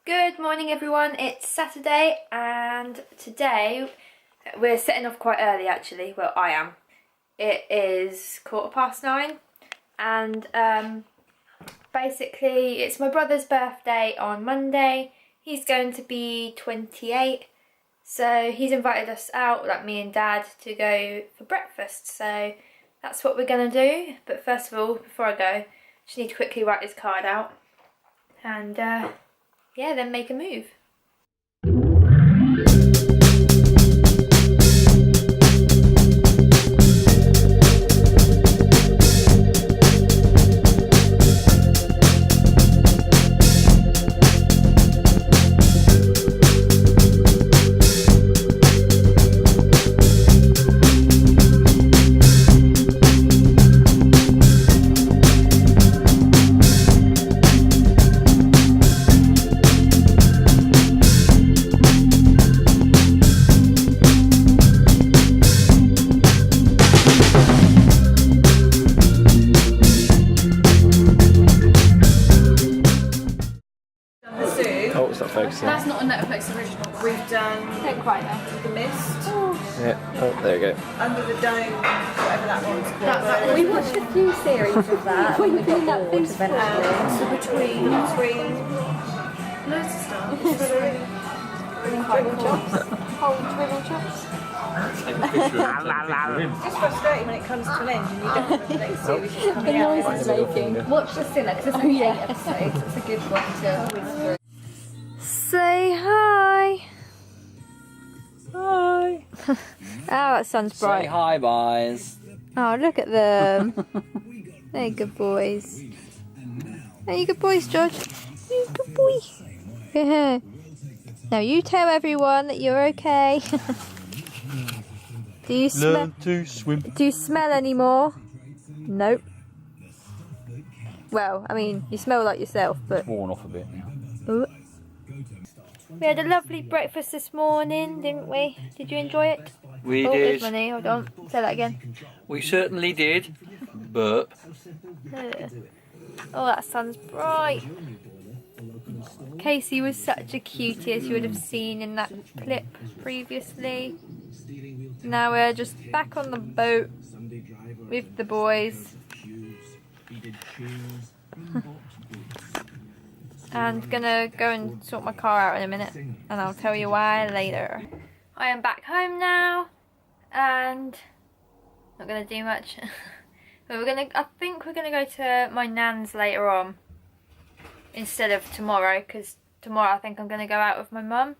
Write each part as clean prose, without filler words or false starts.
Good morning everyone, it's Saturday and today we're setting off quite early actually, well I am. It is 9:15 and basically it's my brother's birthday on Monday. He's going to be 28, so he's invited us out, like me and Dad, to go for breakfast, so that's what we're going to do. But first of all, before I go, I just need to quickly write his card out and yeah, then make a move. That's not a Netflix original. We've done The Mist. Yeah, oh, there you go. Under the Dome, whatever that one's called. We watched a few series of that when we got bored eventually. So between loads of stuff. It's frustrating when it comes to an end and you don't know the next series is coming out. The noise it's making. Watch The Sinner because it's only 8 episodes. It's a good one to whiz through. Say hi. Hi. Oh, that sun's bright. Say hi, boys. Oh, look at them. They're good boys. Are you good boys, George? You good boy. Yeah. Now you tell everyone that you're okay. Do you smell? Learn to swim. Do you smell anymore? Nope. Well, I mean, you smell like yourself, but. Worn off a bit now. Ooh. We had a lovely breakfast this morning, didn't we? Did you enjoy it? We Oh, did. there's money. Hold on. Say that again. We certainly did. Burp. Oh, that sun's bright. Casey was such a cutie, as you would have seen in that clip previously. Now we're just back on the boat with the boys. And gonna go and sort my car out in a minute, and I'll tell you why later. I am back home now, and not gonna do much. But I think we're gonna go to my nan's later on instead of tomorrow, because tomorrow I think I'm gonna go out with my mum.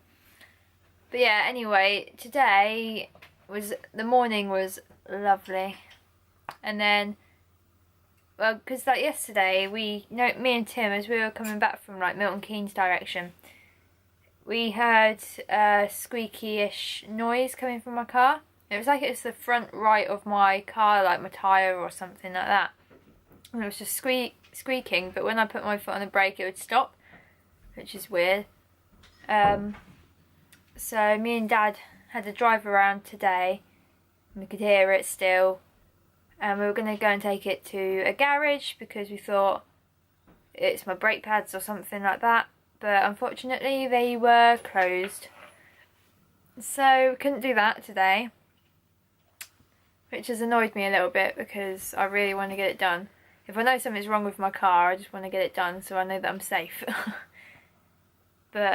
But yeah, anyway, today the morning was lovely, and then. Well, because like yesterday, me and Tim, as we were coming back from like Milton Keynes direction, we heard a squeaky-ish noise coming from my car. It was like it was the front right of my car, like my tyre or something like that. And it was just squeaking, but when I put my foot on the brake, it would stop, which is weird. So me and Dad had to drive around today, and we could hear it still. And we were going to go and take it to a garage because we thought it's my brake pads or something like that. But unfortunately they were closed. So we couldn't do that today. Which has annoyed me a little bit because I really want to get it done. If I know something's wrong with my car, I just want to get it done so I know that I'm safe. But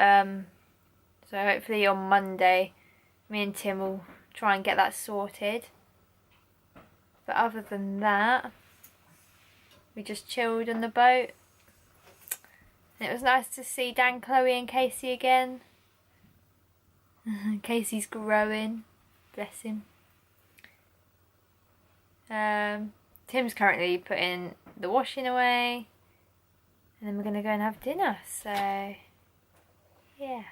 so hopefully on Monday me and Tim will try and get that sorted. But other than that, we just chilled on the boat. And it was nice to see Dan, Chloe and Casey again. Casey's growing, bless him. Tim's currently putting the washing away. And then we're going to go and have dinner, so yeah.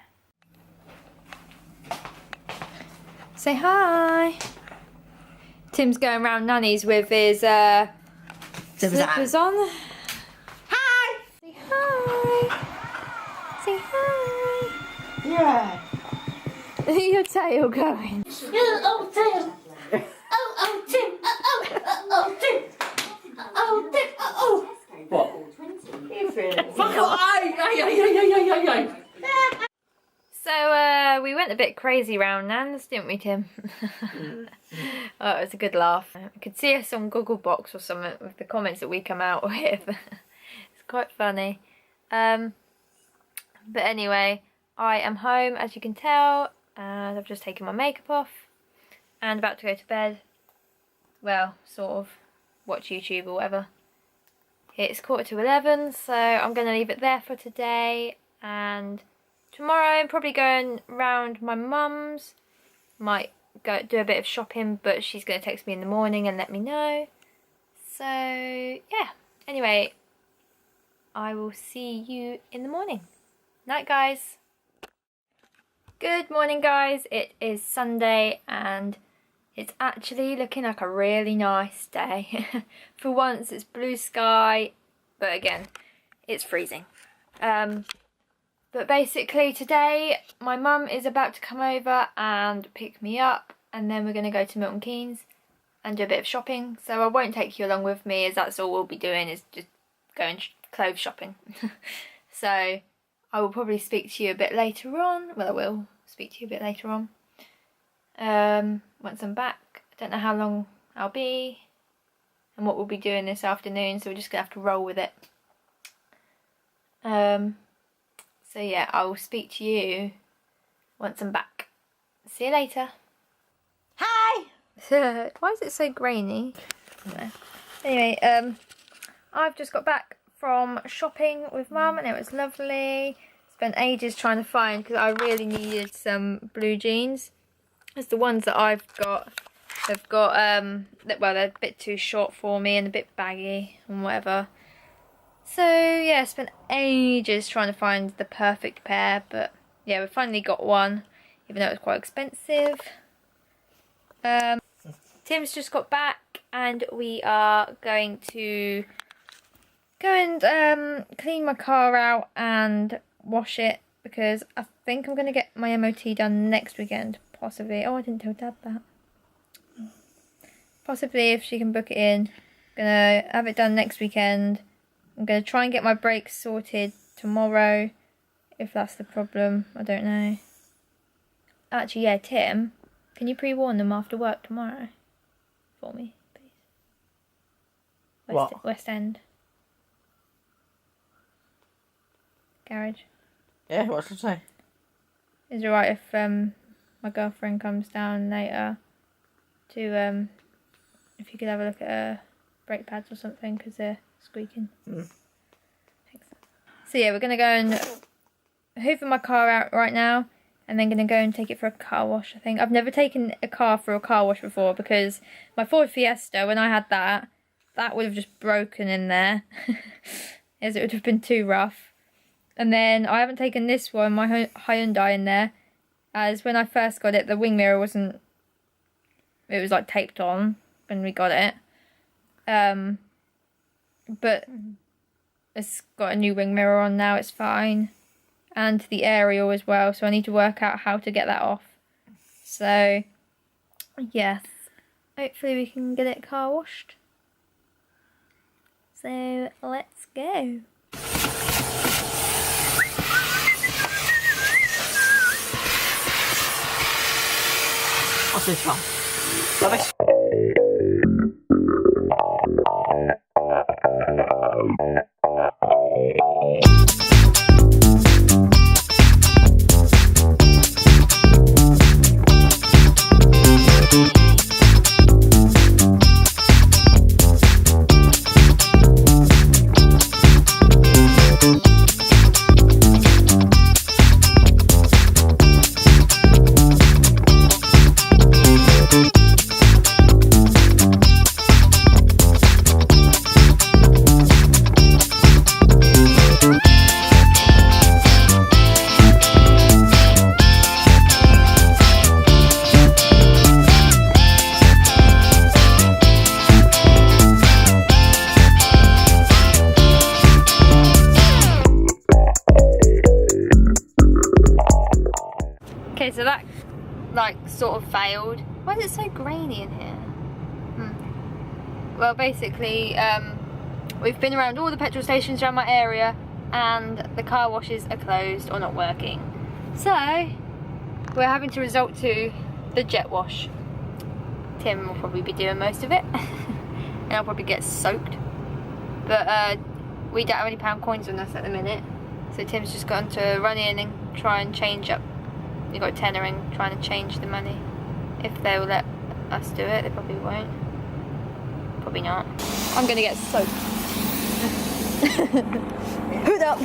Say hi. Tim's going round Nanny's with his slippers on. Hi! Say hi! Say hi! Yeah. Your tail going. Oh, Tim! Oh, Tim! Oh, Tim! Oh, Tim! Oh! What? You feeling? Fuck off! Aye! we went a bit crazy round Nan's, didn't we, Tim? Oh, it was a good laugh. I could see us on Googlebox or something with the comments that we come out with. It's quite funny. But anyway, I am home, as you can tell, and I've just taken my makeup off and about to go to bed. Well, sort of. Watch YouTube or whatever. It's 11:15, so I'm going to leave it there for today. And tomorrow I'm probably going round my mum's. Might go do a bit of shopping, but she's going to text me in the morning and let me know. So yeah, anyway, I will see you in the morning. Night, guys. Good morning, guys. It is Sunday and it's actually looking like a really nice day. For once it's blue sky, but again it's freezing. But basically today my mum is about to come over and pick me up, and then we're going to go to Milton Keynes and do a bit of shopping. So I won't take you along with me, as that's all we'll be doing, is just going clothes shopping. So I will probably speak to you a bit later on. Well, I will speak to you a bit later on. Once I'm back. I don't know how long I'll be and what we'll be doing this afternoon, so we're just going to have to roll with it. So yeah, I will speak to you once I'm back. See you later. Hi! Why is it so grainy? Anyway, I've just got back from shopping with Mum and it was lovely. Spent ages trying to find, because I really needed some blue jeans. As the ones that I've got have got, well, they're a bit too short for me and a bit baggy and whatever. So yeah, spent ages trying to find the perfect pair, but yeah, we finally got one, even though it was quite expensive. Tim's just got back and we are going to go and clean my car out and wash it, because I think I'm going to get my MOT done next weekend, possibly. Oh, I didn't tell Dad that. Possibly, if she can book it in. Gonna have it done next weekend. I'm gonna try and get my brakes sorted tomorrow, if that's the problem. I don't know. Actually, yeah, Tim, can you pre-warn them after work tomorrow for me, please? West End garage. Yeah, what should I say? Is it right if my girlfriend comes down later to if you could have a look at her brake pads or something, because they're squeaking. Thanks. So yeah, we're going to go and hoover my car out right now, and then going to go and take it for a car wash, I think. I've never taken a car for a car wash before, because my Ford Fiesta, when I had that would have just broken in there, as it would have been too rough. And then I haven't taken this one, my Hyundai, in there, as when I first got it, the wing mirror wasn't, it was like taped on when we got it. But it's got a new wing mirror on now, it's fine. And the aerial as well, so I need to work out how to get that off. So, yes, hopefully we can get it car washed. So, let's go. What's this one? Rubbish. Okay, so that like sort of failed. Why is it so grainy in here? Well, basically, we've been around all the petrol stations around my area and the car washes are closed or not working. So, we're having to resort to the jet wash. Tim will probably be doing most of it, and I'll probably get soaked. But we don't have any pound coins on us at the minute, so Tim's just gone to run in and try and change up. We got a tenner in trying to change the money. If they will let us do it, they probably won't. Probably not. I'm gonna get soaked. Hood up!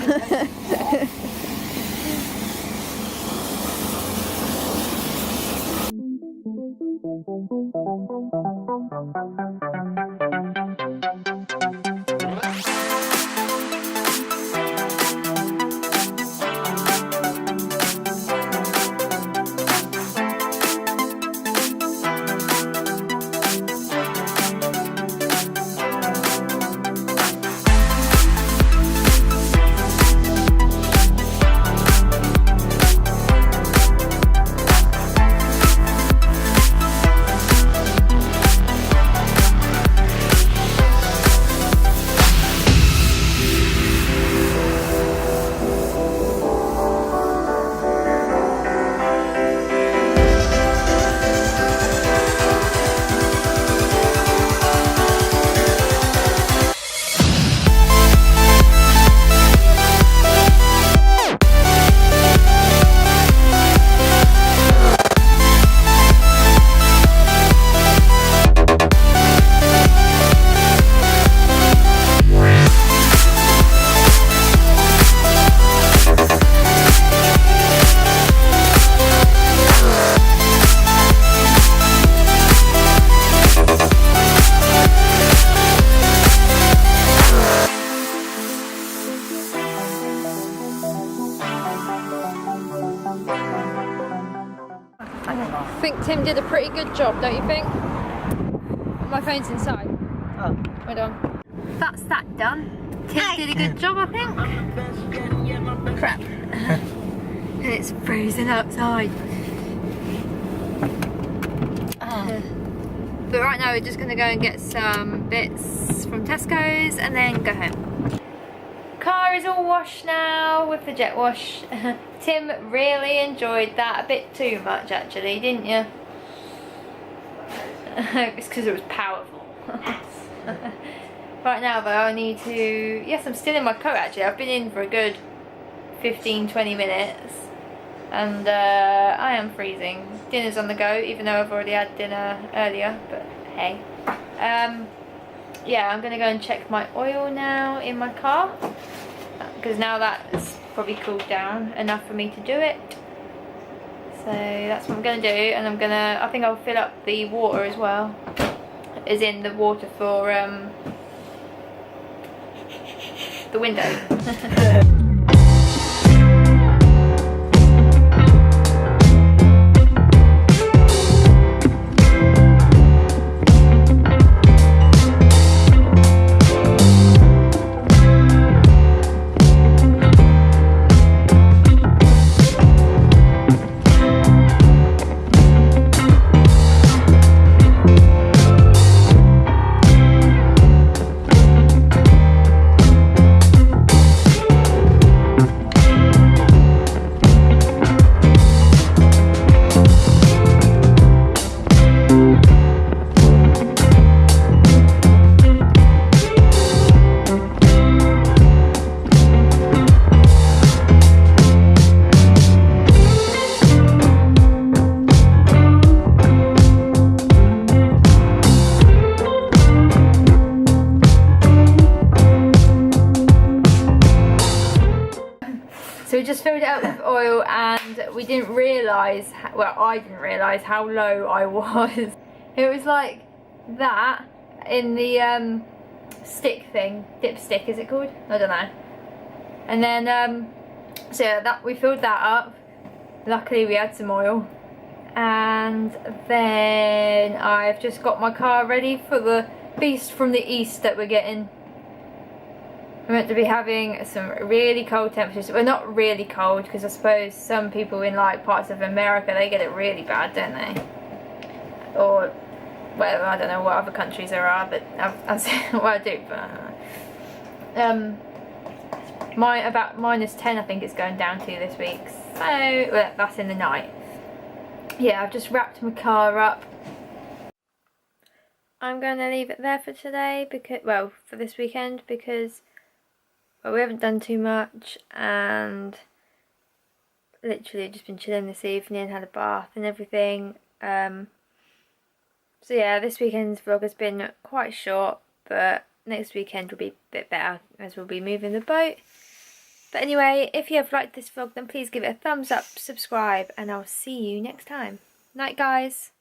I think Tim did a pretty good job, don't you think? My phone's inside. Oh. Hold on. That's that done. Tim did a good job, I think. Crap. And it's freezing outside. But right now we're just going to go and get some bits from Tesco's and then go home. Car is all washed now with the jet wash. Tim really enjoyed that a bit too much actually, didn't you? It's because it was powerful. Right now though I need to... Yes, I'm still in my coat actually. I've been in for a good 15-20 minutes and I am freezing. Dinner's on the go even though I've already had dinner earlier, but hey. Yeah, I'm going to go and check my oil now in my car because now that's probably cooled down enough for me to do it. So that's what I'm going to do, and I think I'll fill up the water as well, as in the water for the window. So we just filled it up with oil and we didn't realise, well I didn't realise how low I was. It was like that in the stick thing, dipstick is it called? I don't know. And then, so yeah, that, we filled that up. Luckily we had some oil. And then I've just got my car ready for the beast from the east that we're getting. We're meant to be having some really cold temperatures. Well, not really cold, because I suppose some people in like parts of America, they get it really bad, don't they? Or whatever, I don't know what other countries there are, but well I do, but I don't know. About -10 I think it's going down to this week, so well, that's in the night. yeah, I've just wrapped my car up. I'm going to leave it there for today, because, well, for this weekend, because, well, we haven't done too much, and literally just been chilling this evening, had a bath and everything. So yeah, this weekend's vlog has been quite short, but next weekend will be a bit better as we'll be moving the boat. But anyway, if you have liked this vlog, then please give it a thumbs up, subscribe, and I'll see you next time. Night, guys.